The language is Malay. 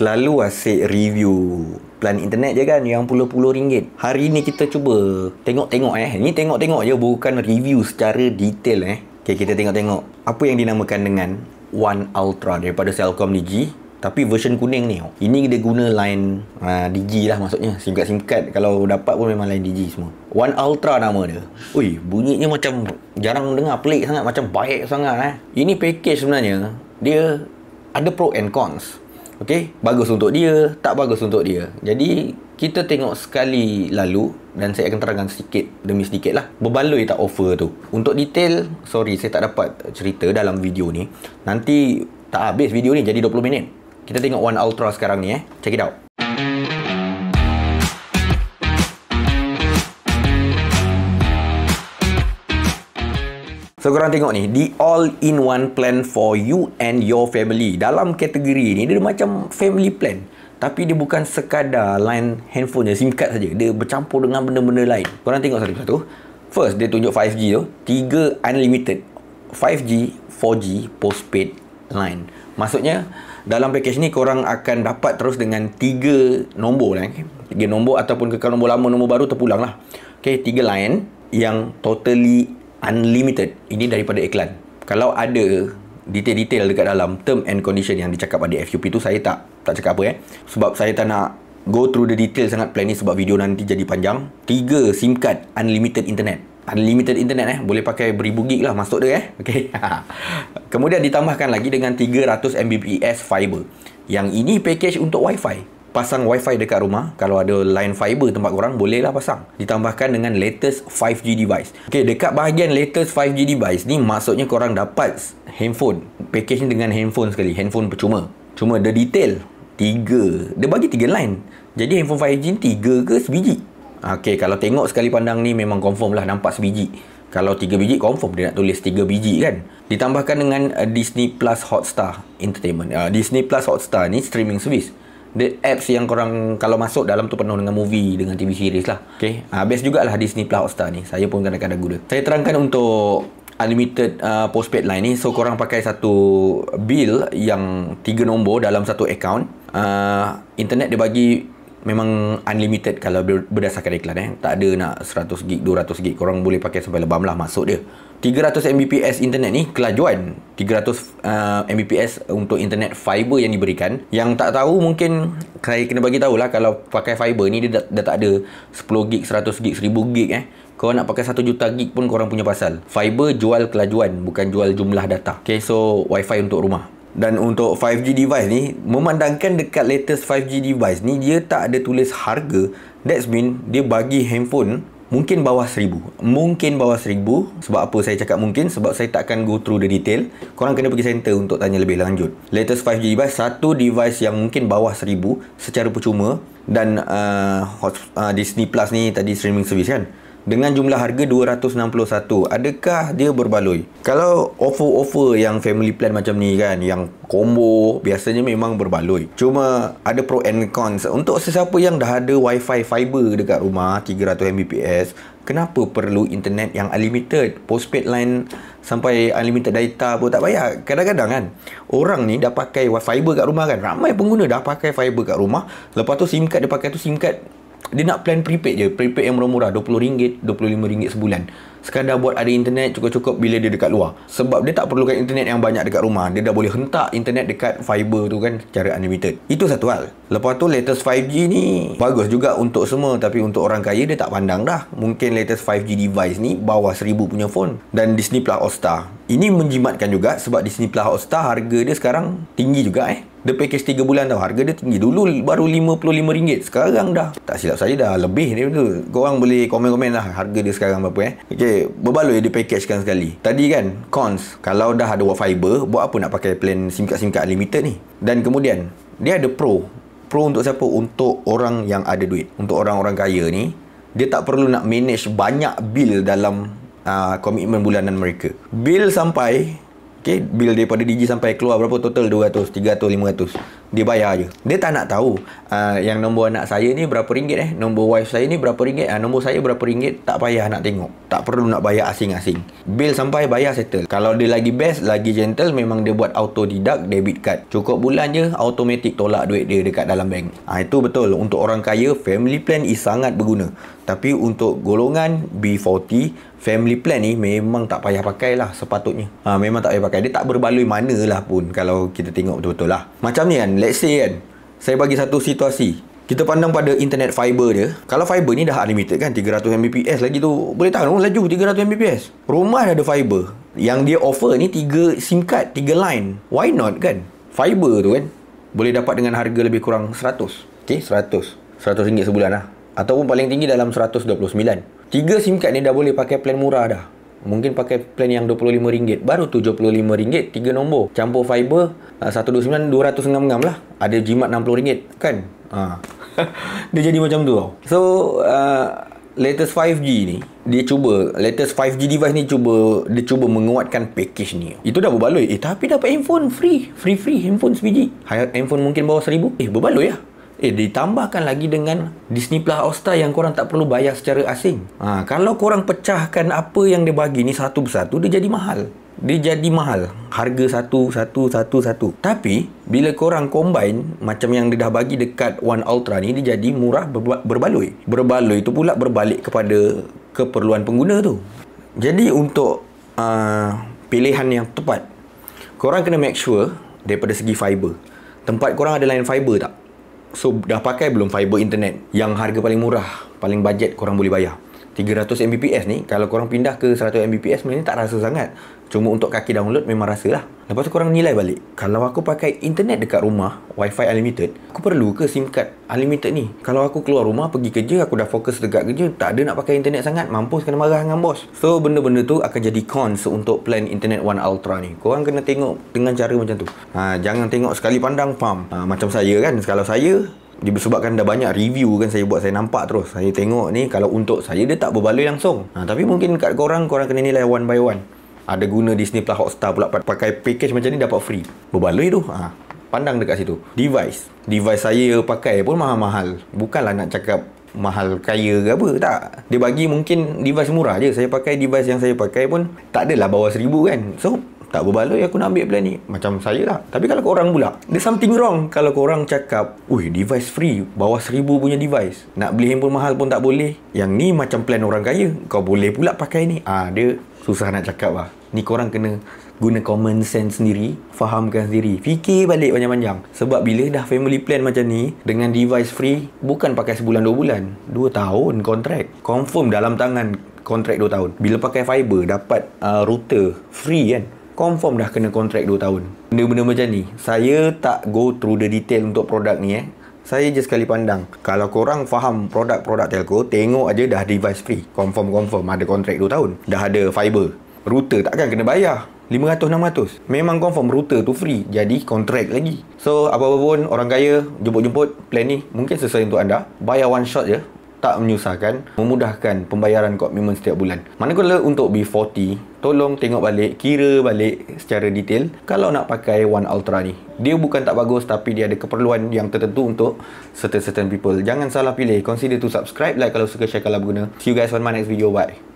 Selalu asyik review plan internet je kan, yang puluh-puluh ringgit. Hari ni kita cuba tengok-tengok Ni tengok-tengok je, bukan review secara detail Okay, kita tengok-tengok apa yang dinamakan dengan One Ultra daripada Celcom Digi, tapi version kuning ni. Ini dia guna line Digi lah, maksudnya SIM card kalau dapat pun memang line Digi semua. One Ultra nama dia. Ui, bunyinya macam jarang dengar, pelik sangat, macam baik sangat Ini package sebenarnya dia ada pro and cons. Okay, bagus untuk dia, tak bagus untuk dia. Jadi kita tengok sekali lalu dan saya akan terangkan sedikit demi sedikit lah. Berbaloi tak offer tu. Untuk detail, sorry saya tak dapat cerita dalam video ni. Nanti tak habis video ni, jadi 20 minit. Kita tengok One Ultra sekarang ni Check it out. So korang tengok ni, the all-in-one plan for you and your family. Dalam kategori ni dia macam family plan, tapi dia bukan sekadar line handphone je, SIM card saja. Dia bercampur dengan benda-benda lain. Korang tengok satu-satu. First, dia tunjuk 5G tu, 3 unlimited 5G, 4G postpaid line. Maksudnya dalam package ni korang akan dapat terus dengan 3 nombor 3 nombor, ataupun kekal nombor lama, nombor baru terpulang lah. Okay, 3 line yang totally unlimited. Ini daripada iklan. Kalau ada detail-detail dekat dalam term and condition yang dicakap pada FUP tu, saya tak cakap apa sebab saya tak nak go through the detail sangat plan ni, sebab video nanti jadi panjang. 3 SIM card unlimited internet. Unlimited internet boleh pakai beribu gig lah masuk dia Okay. Kemudian ditambahkan lagi dengan 300 Mbps fiber. Yang ini package untuk Wi-Fi. Pasang Wi-Fi dekat rumah, kalau ada line fiber tempat korang, bolehlah pasang. Ditambahkan dengan latest 5G device. Okay, dekat bahagian latest 5G device ni, maksudnya korang dapat handphone. Package ni dengan handphone sekali. Handphone percuma. Cuma the detail 3. Dia bagi 3 line. Jadi handphone 5G ni 3 ke sebiji? Okay, kalau tengok sekali pandang ni memang confirm lah nampak sebiji. Kalau 3 biji confirm dia nak tulis 3 biji kan. Ditambahkan dengan Disney Plus Hotstar Entertainment. Disney Plus Hotstar ni streaming service. The apps yang korang kalau masuk dalam tu penuh dengan movie, dengan TV series lah. Okay, best jugalah Disney Plus Hotstar ni. Saya pun kadang-kadang guna. Saya terangkan untuk unlimited postpaid line ni. So korang pakai satu bill yang 3 nombor dalam satu account. Internet dia bagi memang unlimited kalau berdasarkan iklan Tak ada nak 100 gig, 200 gig. Korang boleh pakai sampai lebam lah masuk dia. 300 Mbps internet ni kelajuan. 300 Mbps untuk internet fiber yang diberikan. Yang tak tahu mungkin saya kena bagi tahulah, kalau pakai fiber ni dia dah tak ada 10 gig, 100 gig, 1000 gig Kalau nak pakai 1 juta gig pun korang punya pasal. Fiber jual kelajuan, bukan jual jumlah data. Okay, so Wi-Fi untuk rumah. Dan untuk 5G device ni, memandangkan dekat latest 5G device ni, dia tak ada tulis harga. That's mean dia bagi handphone mungkin bawah 1000. Mungkin bawah 1000. Sebab apa saya cakap mungkin? Sebab saya tak akan go through the detail. Korang kena pergi center untuk tanya lebih lanjut. Latest 5G device, satu device yang mungkin bawah 1000 secara percuma. Dan Disney Plus ni tadi streaming service kan, dengan jumlah harga 261. Adakah dia berbaloi? Kalau offer-offer yang family plan macam ni kan, yang combo, biasanya memang berbaloi. Cuma ada pro and cons. Untuk sesiapa yang dah ada Wi-Fi fiber dekat rumah 300 Mbps, kenapa perlu internet yang unlimited? Postpaid line sampai unlimited data pun tak payah. Kadang-kadang kan orang ni dah pakai fiber kat rumah kan. Ramai pengguna dah pakai fiber kat rumah. Lepas tu SIM card dia pakai tu SIM card, dia nak plan prepaid je. Prepaid yang murah-murah, RM20, RM25 sebulan. Sekadar buat ada internet cukup-cukup bila dia dekat luar. Sebab dia tak perlukan internet yang banyak dekat rumah. Dia dah boleh hentak internet dekat fiber tu kan secara unlimited. Itu satu hal. Lepas tu latest 5G ni bagus juga untuk semua, tapi untuk orang kaya dia tak pandang dah. Mungkin latest 5G device ni bawah 1000 punya phone. Dan Disney Plus Hotstar ini menjimatkan juga, sebab Disney Plus Hotstar harga dia sekarang tinggi juga Dia package 3 bulan tau. Harga dia tinggi. Dulu baru RM55. Sekarang dah, tak silap saya dah lebih dia tu. Korang boleh komen-komen lah harga dia sekarang berapa Okay, berbaloi dia packagekan sekali. Tadi kan cons, kalau dah ada fiber, buat apa nak pakai plan SIM card unlimited ni? Dan kemudian dia ada pro. Pro untuk siapa? Untuk orang yang ada duit. Untuk orang-orang kaya ni, dia tak perlu nak manage banyak bil dalam komitmen bulanan mereka. Bil sampai Okay, bil daripada Digi sampai keluar berapa total? 200, 300, 500. dia bayar je. Dia tak nak tahu yang nombor anak saya ni berapa ringgit nombor wife saya ni berapa ringgit, nombor saya berapa ringgit. Tak payah nak tengok, tak perlu nak bayar asing-asing. Bil sampai bayar settle. Kalau dia lagi best, lagi gentle, memang dia buat auto deduct debit card. Cukup bulan je automatic tolak duit dia dekat dalam bank. Itu betul, untuk orang kaya family plan is sangat berguna. Tapi untuk golongan B40, family plan ni memang tak payah pakai lah sepatutnya. Memang tak payah pakai. Dia tak berbaloi mana lah pun kalau kita tengok betul-betul lah. Macam ni kan, let's say kan, saya bagi satu situasi. Kita pandang pada internet fiber dia. Kalau fiber ni dah unlimited kan, 300 Mbps lagi tu. Boleh tahan laju 300 Mbps. Rumah dah ada fiber. Yang dia offer ni 3 SIM card, 3 line. Why not kan? Fiber tu kan, boleh dapat dengan harga lebih kurang 100. Okay, 100 ringgit sebulan lah. Ataupun paling tinggi dalam 129. 3 SIM card ni dah boleh pakai plan murah dah. Mungkin pakai plan yang RM25, baru RM75, 3 nombor. Campur fiber, 129, 200 ngam-ngam lah. Ada jimat RM60 kan? Dia jadi macam tu tau. So, latest 5G ni, latest 5G device ni dia cuba menguatkan package ni. Itu dah berbaloi. Tapi dapat handphone free handphone sebiji. Handphone mungkin bawah 1,000. Berbaloi lah. Ditambahkan lagi dengan Disney Plus Hotstar yang korang tak perlu bayar secara asing. Kalau korang pecahkan apa yang dia bagi ni satu persatu, dia jadi mahal. Harga satu. Tapi bila korang combine macam yang dia dah bagi dekat One Ultra ni, dia jadi murah berbaloi. Berbaloi tu pula berbalik kepada keperluan pengguna tu. Jadi untuk pilihan yang tepat, korang kena make sure daripada segi fiber, tempat korang ada line fiber tak? So, dah pakai belum fiber internet yang harga paling murah, paling bajet korang boleh bayar? 300 Mbps ni, kalau korang pindah ke 100 Mbps sebenarnya tak rasa sangat. Cuma untuk kaki download memang rasa lah. Lepas tu korang nilai balik, kalau aku pakai internet dekat rumah, wifi unlimited, aku perlu ke SIM card unlimited ni? Kalau aku keluar rumah pergi kerja, aku dah fokus dekat kerja, tak ada nak pakai internet sangat, mampus kena marah dengan bos. So benda-benda tu akan jadi cons untuk plan internet One Ultra ni. Korang kena tengok dengan cara macam tu. Jangan tengok sekali pandang faham. Macam saya kan, kalau saya, disebabkan dah banyak review kan saya buat, saya nampak terus, saya tengok ni, kalau untuk saya dia tak berbaloi langsung. Tapi mungkin kat korang kena nilai one by one. Ada guna Disney Plus Hotstar pula, pakai package macam ni dapat free, berbaloi tu. Pandang dekat situ. Device saya pakai pun mahal-mahal. Bukanlah nak cakap mahal kaya ke apa, tak. Dia bagi mungkin device murah je. Saya pakai device yang saya pakai pun tak adalah bawah 1,000 kan. So tak berbaloi aku nak ambil plan ni. Macam saya lah. Tapi kalau korang pula, there's something wrong kalau korang cakap, device free, bawah 1,000 punya device, nak beli handphone mahal pun tak boleh. Yang ni macam plan orang kaya, kau boleh pula pakai ni. Dia susah nak cakap lah. Ni korang kena guna common sense sendiri, fahamkan sendiri, fikir balik panjang-panjang. Sebab bila dah family plan macam ni, dengan device free, bukan pakai sebulan 2 bulan, 2 tahun kontrak. Confirm dalam tangan kontrak 2 tahun. Bila pakai fiber, dapat router free kan, confirm dah kena kontrak 2 tahun. Benda-benda macam ni, saya tak go through the detail untuk produk ni Saya je sekali pandang. Kalau korang faham produk-produk telco, tengok aja dah device free. Confirm ada kontrak 2 tahun. Dah ada fiber. Router takkan kena bayar 500-600. Memang confirm router tu free. Jadi kontrak lagi. So apa-apa pun, orang kaya jemput-jemput plan ni mungkin sesuai untuk anda. Bayar one shot je, tak menyusahkan, memudahkan pembayaran komitmen setiap bulan. Manakala untuk B40, tolong tengok balik, kira balik secara detail. Kalau nak pakai One Ultra ni, dia bukan tak bagus, tapi dia ada keperluan yang tertentu untuk certain people. Jangan salah pilih. Consider to subscribe, like kalau suka, share kalau berguna. See you guys on my next video. Bye.